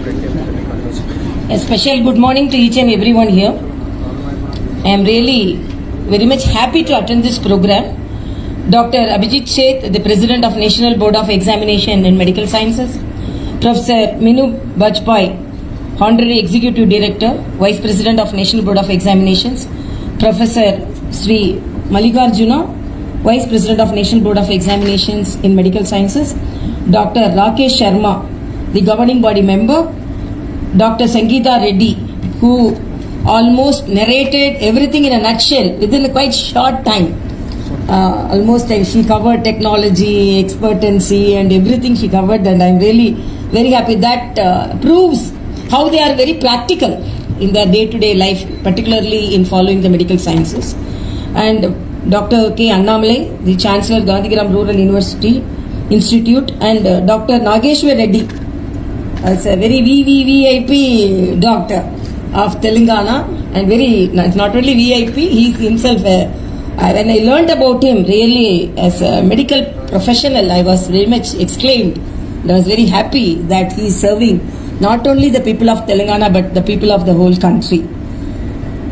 A special good morning to each and everyone here. I am really very much happy to attend this program. Dr. Abhijit Sheth, the President of National Board of Examination in Medical Sciences. Professor Minu Bajpai, Honorary Executive Director, Vice President of National Board of Examinations. Professor Sri Malikarjuna, Vice President of National Board of Examinations in Medical Sciences. Dr. Rakesh Sharma, the Governing Body Member. Dr. Sangeeta Reddy, who almost narrated everything in a nutshell within a quite short time. She covered technology, expertency and everything she covered, and I'm really very happy. That proves how they are very practical in their day-to-day life, particularly in following the medical sciences. And Dr. K. Annamalai, the Chancellor, Gandhigram Rural University Institute, and Dr. Nageshwar Reddy, as a very VIP doctor of Telangana, and not only VIP, he is himself when I learnt about him, really as a medical professional, I was very much exclaimed. I was very happy that he is serving not only the people of Telangana but the people of the whole country.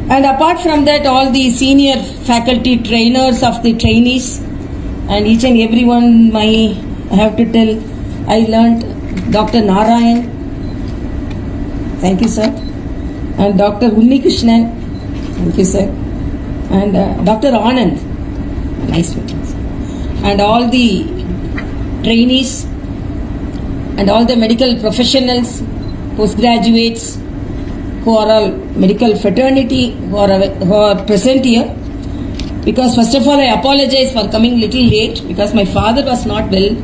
And apart from that, all the senior faculty trainers of the trainees and each and everyone, I have to tell, I learnt Dr. Narayan, thank you sir, and Dr. Unni Krishnan, thank you sir, and Dr. Anand, nice meeting you, and all the trainees and all the medical professionals, postgraduates who are all medical fraternity who are present here. Because first of all, I apologize for coming little late because my father was not well.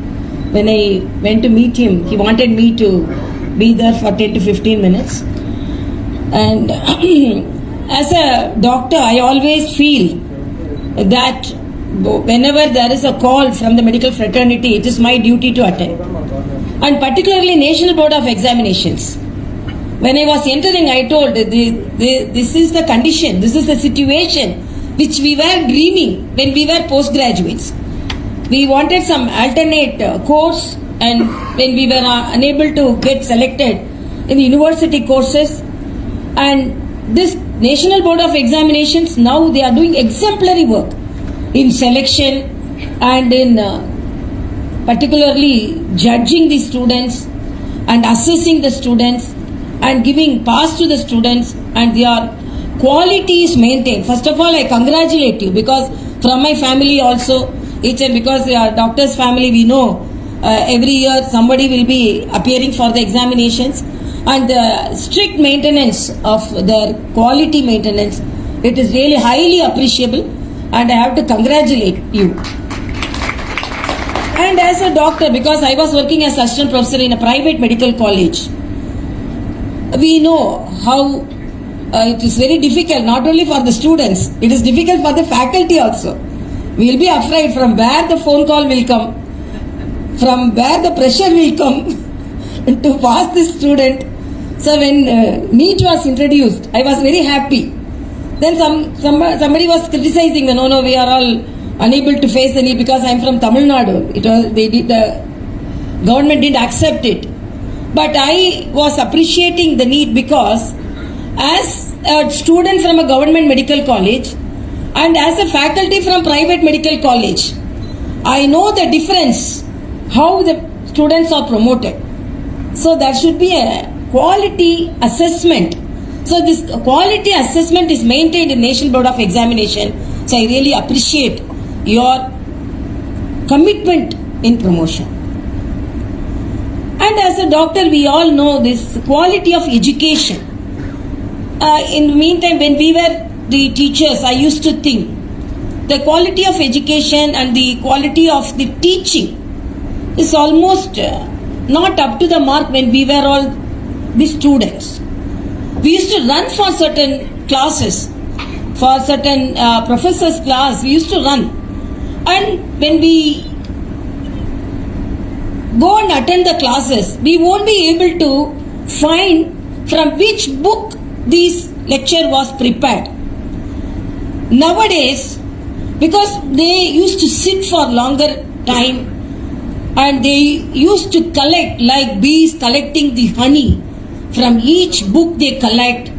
When I went to meet him, he wanted me to be there for 10 to 15 minutes. And as a doctor, I always feel that whenever there is a call from the medical fraternity, it is my duty to attend. And particularly National Board of Examinations. When I was entering, I told this is the condition, this is the situation which we were dreaming when we were postgraduates. We wanted some alternate course, and when we were unable to get selected in the university courses, and this National Board of Examinations, now they are doing exemplary work in selection and in particularly judging the students and assessing the students and giving pass to the students, and their quality is maintained. First of all, I congratulate you, because from my family also, because our doctor's family, we know every year somebody will be appearing for the examinations, and the strict maintenance of their quality maintenance, it is really highly appreciable, and I have to congratulate you. And as a doctor, because I was working as assistant professor in a private medical college, we know how it is very difficult, not only for the students, it is difficult for the faculty also. We will be afraid from where the phone call will come, from where the pressure will come to pass the student. So when NEET was introduced, I was very happy. Then somebody was criticizing, no, we are all unable to face the NEET because I am from Tamil Nadu. The government didn't accept it. But I was appreciating the NEET because as a student from a government medical college and as a faculty from private medical college, I know the difference, how the students are promoted. So there should be a quality assessment. So this quality assessment is maintained in National Board of Examination. So I really appreciate your commitment in promotion. And as a doctor, we all know this quality of education. In the meantime, when we were the teachers, I used to think the quality of education and the quality of the teaching is almost not up to the mark when we were all the students. We used to run for certain classes, for certain professors' class, we used to run. And when we go and attend the classes, we won't be able to find from which book this lecture was prepared. Nowadays, because they used to sit for longer time and they used to collect like bees collecting the honey from each book they collect,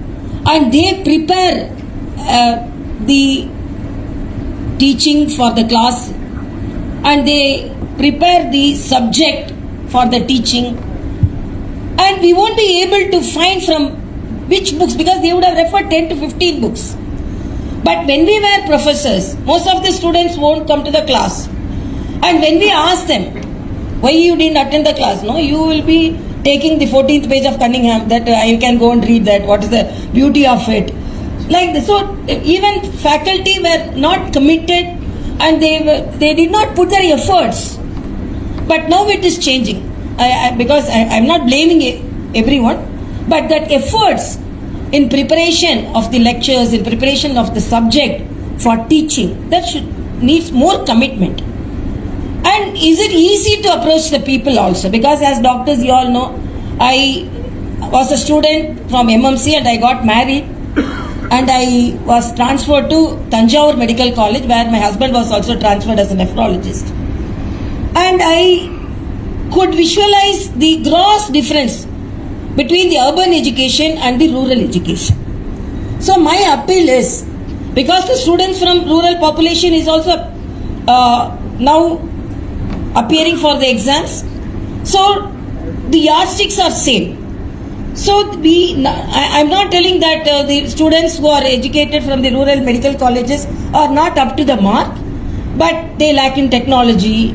and they prepare the teaching for the class, and they prepare the subject for the teaching, and we won't be able to find from which books, because they would have referred 10 to 15 books. But when we were professors, most of the students won't come to the class, and when we ask them why you didn't attend the class, no, you will be taking the 14th page of Cunningham, that you can go and read that, what is the beauty of it, like this. So even faculty were not committed, and they did not put their efforts. But now it is changing, because I'm not blaming everyone, but that efforts in preparation of the lectures, in preparation of the subject for teaching, that needs more commitment. And is it easy to approach the people also? Because as doctors, you all know, I was a student from MMC and I got married, and I was transferred to Tanjore Medical College, where my husband was also transferred as a nephrologist. And I could visualize the gross difference between the urban education and the rural education. So my appeal is, because the students from rural population is also now appearing for the exams, so the yardsticks are same. So I'm not telling that the students who are educated from the rural medical colleges are not up to the mark, but they lack in technology.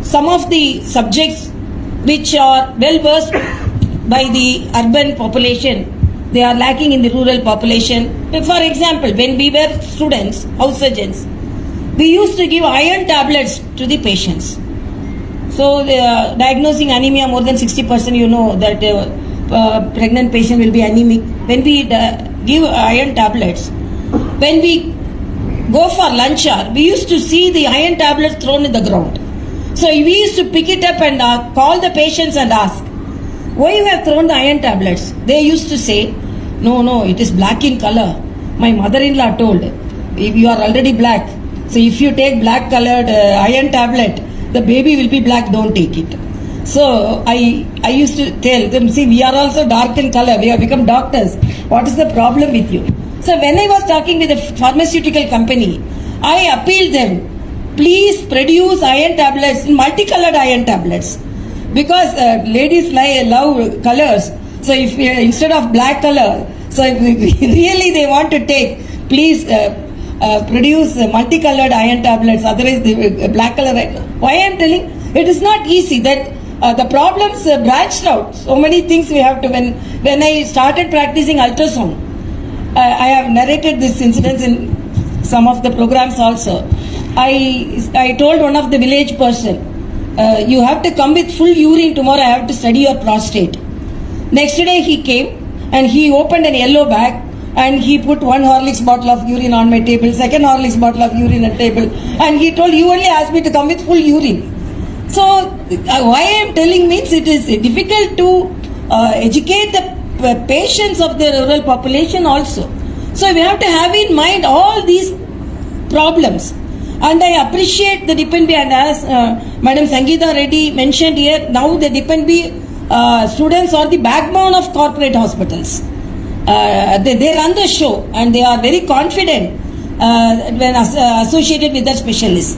Some of the subjects which are well versed by the urban population, they are lacking in the rural population. For example, when we were students, house surgeons, we used to give iron tablets to the patients. So diagnosing anemia more than 60%, you know that pregnant patient will be anemic. When we give iron tablets, when we go for lunch hour, we used to see the iron tablets thrown in the ground. So we used to pick it up and call the patients and ask, why you have thrown the iron tablets? They used to say, no, it is black in color. My mother-in-law told, you are already black. So if you take black colored iron tablet, the baby will be black, don't take it. So I used to tell them, see, we are also dark in color. We have become doctors. What is the problem with you? So when I was talking with a pharmaceutical company, I appealed them, please produce iron tablets, multicolored iron tablets, because ladies love colors. So if instead of black color, so if really they want to take, please produce multicolored iron tablets, otherwise the black color. Why I am telling, it is not easy, that the problems branched out. So many things we have to, when I started practicing ultrasound, I have narrated this incident in some of the programs also. I told one of the village person, you have to come with full urine tomorrow, I have to study your prostate. Next day he came and he opened an yellow bag and he put one Horlicks bottle of urine on my table, second Horlicks bottle of urine on table, and he told, you only asked me to come with full urine. So why I am telling means it is difficult to educate the patients of the rural population also. So we have to have in mind all these problems. And I appreciate the Dipend B, and as Madam Sangeeta Reddy mentioned here, now the Dipend B students are the backbone of corporate hospitals. They run the show and they are very confident when associated with their specialists.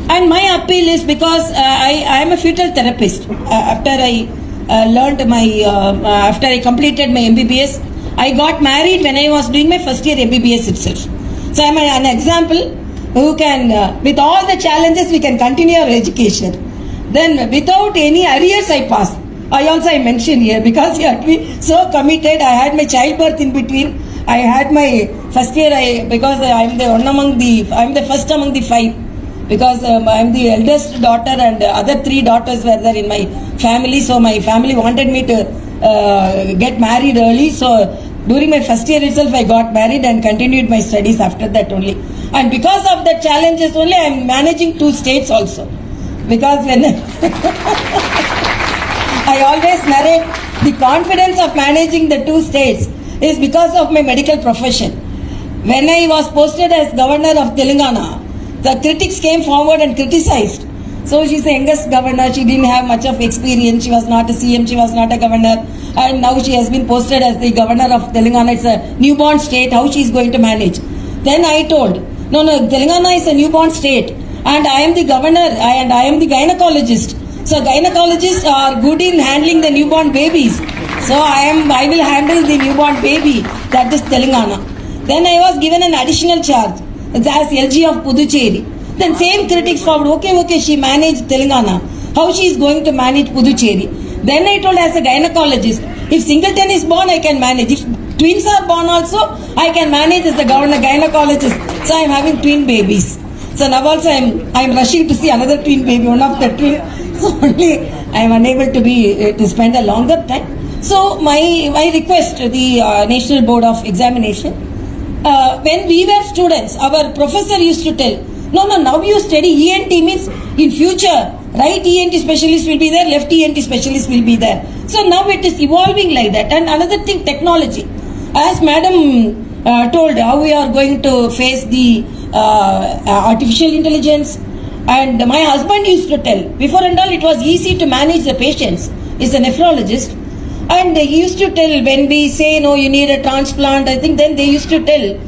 And my appeal is, because I am a fetal therapist. After I after I completed my MBBS, I got married when I was doing my first year MBBS itself. So I am an example who can, with all the challenges, we can continue our education. Then without any arrears I passed. I mentioned here, because you have to be so committed. I had my childbirth in between. I had my first year, because I am the first among the 5, because I am the eldest daughter and other 3 daughters were there in my family. So my family wanted me to get married early. So during my first year itself, I got married and continued my studies after that only. And because of the challenges only, I am managing 2 states also. Because when I always narrate, the confidence of managing the 2 states is because of my medical profession. When I was posted as governor of Telangana, the critics came forward and criticized. So she's the youngest governor. She didn't have much of experience. She was not a CM. She was not a governor. And now she has been posted as the governor of Telangana. It's a newborn state. How she is going to manage? Then I told, no, Telangana is a newborn state. And I am the governor and I am the gynecologist. So gynecologists are good in handling the newborn babies. So I will handle the newborn baby. That is Telangana. Then I was given an additional charge as LG of Puducherry. Then same critics forward, okay, she managed Telangana. How she is going to manage Puducherry? Then I told as a gynecologist, if singleton is born, I can manage. If twins are born also, I can manage as the governor gynecologist. So I am having twin babies. So now also I am rushing to see another twin baby, one of the twin. So only I am unable to spend a longer time. So my request to the National Board of Examination, when we were students, our professor used to tell, no, now you study ENT means in future, right ENT specialist will be there, left ENT specialist will be there. So now it is evolving like that. And another thing, technology. As Madam told, how we are going to face the artificial intelligence. And my husband used to tell, before and all it was easy to manage the patients. He's a nephrologist. And he used to tell, when we say, no, you need a transplant, I think then they used to tell,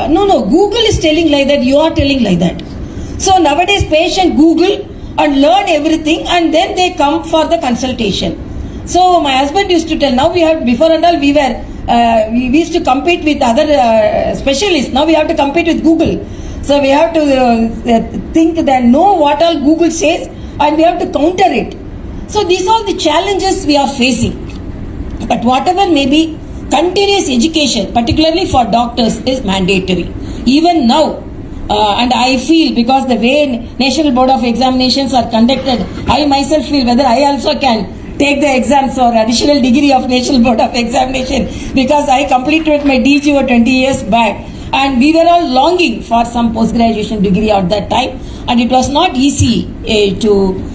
no, Google is telling like that, you are telling like that. So nowadays patient Google and learn everything and then they come for the consultation. So my husband used to tell, now we have, before and all we used to compete with other specialists, now we have to compete with Google. So we have to think that know what all Google says and we have to counter it. So these are the challenges we are facing. But whatever may be, continuous education, particularly for doctors, is mandatory. Even now, and I feel because the way National Board of Examinations are conducted, I myself feel whether I also can take the exams or additional degree of National Board of Examination, because I completed my DGO 20 years back and we were all longing for some post-graduation degree at that time, and it was not easy to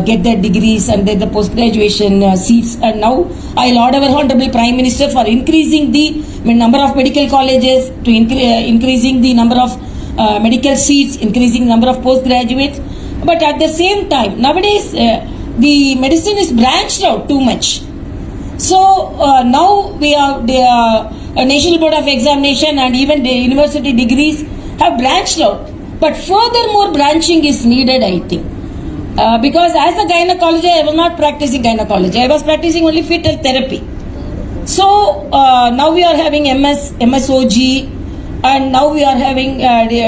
get their degrees and the post-graduation seats. And now I laud our Honorable Prime Minister for increasing the number of medical colleges, to increasing the number of medical seats, increasing the number of postgraduates. But at the same time, nowadays the medicine is branched out too much. So now we are the National Board of Examination and even the university degrees have branched out. But furthermore branching is needed, I think. Because as a gynecologist, I was not practicing gynecology. I was practicing only fetal therapy. So now we are having MSOG, and now we are having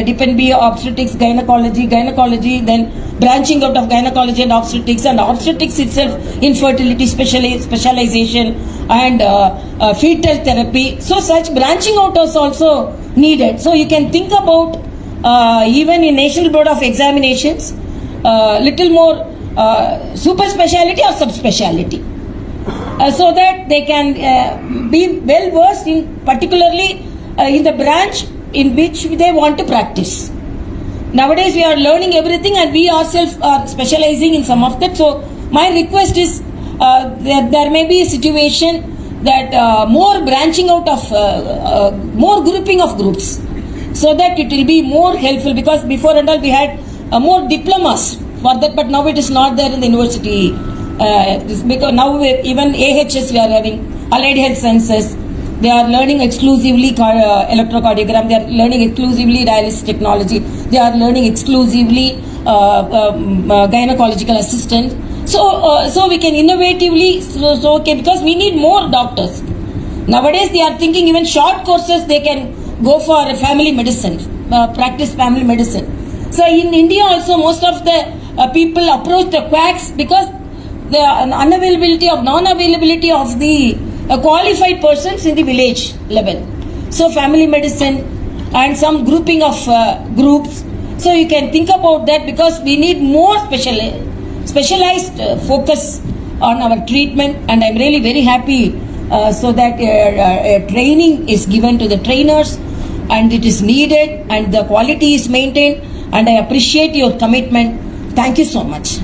depend be obstetrics, gynecology, then branching out of gynecology and obstetrics itself, infertility specialization and fetal therapy. So such branching out is also needed. So you can think about even in National Board of Examinations, little more super speciality or subspeciality, so that they can be well versed in particularly in the branch in which they want to practice. Nowadays we are learning everything and we ourselves are specializing in some of that. So my request is there may be a situation that more branching out of more grouping of groups, so that it will be more helpful, because before and all we had more diplomas for that, but now it is not there in the university. Because now even AHS we are having allied health sciences. They are learning exclusively electrocardiogram. They are learning exclusively dialysis technology. They are learning exclusively gynecological assistant. So we can innovatively because we need more doctors. Nowadays they are thinking even short courses they can go for family medicine, practice family medicine. So in India also most of the people approach the quacks because the non-availability of the qualified persons in the village level. So family medicine and some grouping of groups. So you can think about that, because we need more specialized focus on our treatment, and I'm really very happy so that training is given to the trainers and it is needed and the quality is maintained, and I appreciate your commitment. Thank you so much.